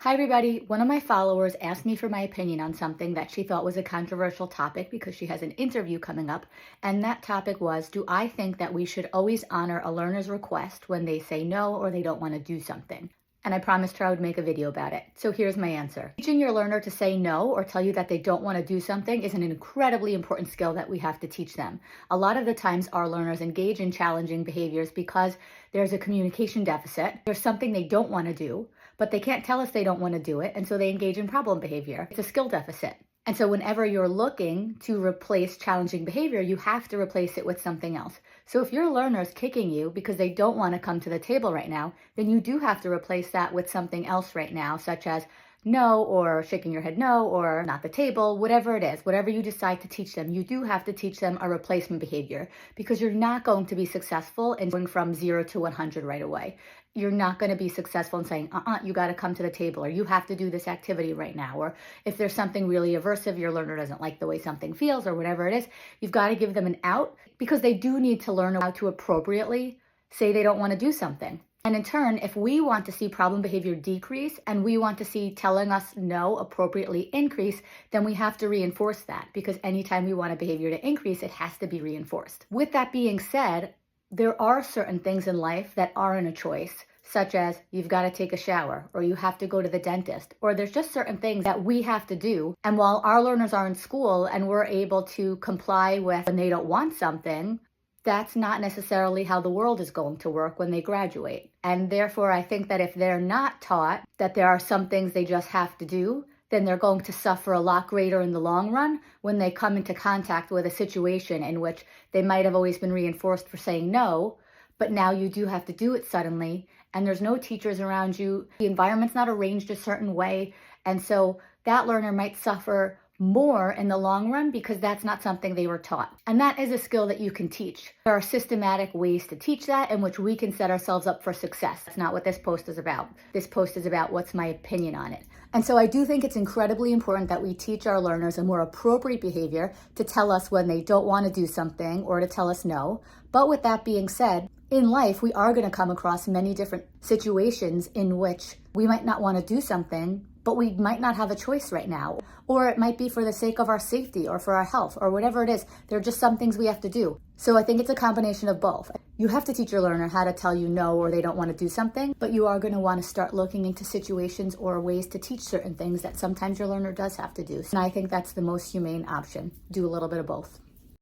Hi, everybody. One of my followers asked me for my opinion on something that she thought was a controversial topic because she has an interview coming up. And that topic was, do I think that we should always honor a learner's request when they say no or they don't want to do something? And I promised her I would make a video about it. So here's my answer. Teaching your learner to say no or tell you that they don't want to do something is an incredibly important skill that we have to teach them. A lot of the times our learners engage in challenging behaviors because there's a communication deficit. There's something they don't want to do, but they can't tell us they don't want to do it, and so they engage in problem behavior. It's a skill deficit. And so whenever you're looking to replace challenging behavior, you have to replace it with something else. So if your learner is kicking you because they don't want to come to the table right now, then you do have to replace that with something else right now, such as no, or shaking your head no, or not the table, whatever it is, whatever you decide to teach them, you do have to teach them a replacement behavior because you're not going to be successful in going from 0 to 100 right away. You're not going to be successful in saying, you got to come to the table, or you have to do this activity right now. Or if there's something really aversive, your learner doesn't like the way something feels or whatever it is, you've got to give them an out because they do need to learn how to appropriately say they don't want to do something. And in turn, if we want to see problem behavior decrease and we want to see telling us no appropriately increase, then we have to reinforce that because anytime we want a behavior to increase, it has to be reinforced. With that being said, there are certain things in life that aren't a choice, such as you've got to take a shower or you have to go to the dentist, or there's just certain things that we have to do. And while our learners are in school and we're able to comply with when they don't want something, that's not necessarily how the world is going to work when they graduate. And therefore, I think that if they're not taught that there are some things they just have to do, then they're going to suffer a lot greater in the long run when they come into contact with a situation in which they might have always been reinforced for saying no, but now you do have to do it suddenly, and there's no teachers around you. The environment's not arranged a certain way, and so that learner might suffer more in the long run because that's not something they were taught. And that is a skill that you can teach. There are systematic ways to teach that in which we can set ourselves up for success. That's not what this post is about. This post is about what's my opinion on it. And so I do think it's incredibly important that we teach our learners a more appropriate behavior to tell us when they don't want to do something or to tell us no. But with that being said, in life, we are going to come across many different situations in which we might not want to do something, but we might not have a choice right now. Or it might be for the sake of our safety or for our health or whatever it is. There are just some things we have to do. So I think it's a combination of both. You have to teach your learner how to tell you no or they don't want to do something, but you are going to want to start looking into situations or ways to teach certain things that sometimes your learner does have to do. And I think that's the most humane option. Do a little bit of both.